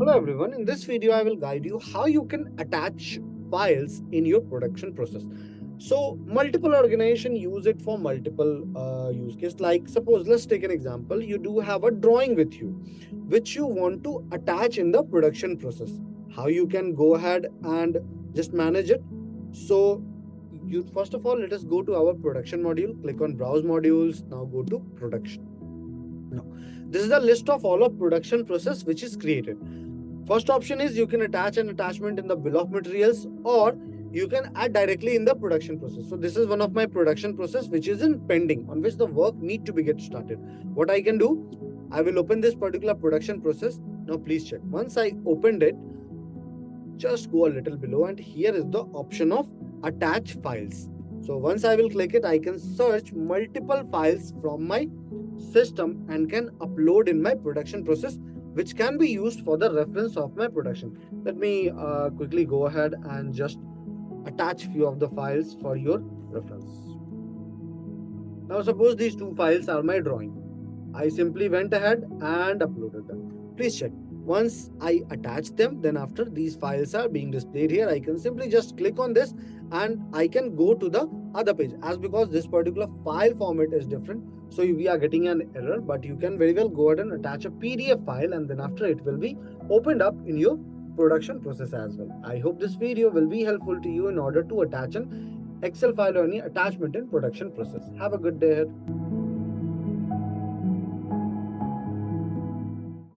Hello everyone, in this video I will guide you how you can attach files in your production process. So multiple organization use it for multiple use case. Like suppose let's take an example. You do have a drawing with you which you want to attach in the production process. How you can go ahead and just manage it. So you first of all let us go to our production module, click on browse modules, now go to production. Now this is the list of all of production process which is created. First option is you can attach an attachment in the bill of materials, or you can add directly in the production process. So this is one of my production process which is in pending, on which the work need to be get started. What I can do, I will open this particular production process. Now please check. Once I opened it, just go a little below and here is the option of attach files. So once I will click it, I can search multiple files from my system and can upload in my production process, which can be used for the reference of my production. Let me quickly go ahead and just attach few of the files for your reference. Now suppose these two files are my drawing. I simply went ahead and uploaded them. Please check. Once I attach them, then after these files are being displayed here, I can simply just click on this and I can go to the other page. As because this particular file format is different, so we are getting an error, but you can very well go ahead and attach a PDF file and then after it will be opened up in your production process as well. I hope this video will be helpful to you in order to attach an Excel file or any attachment in production process. Have a good day ahead.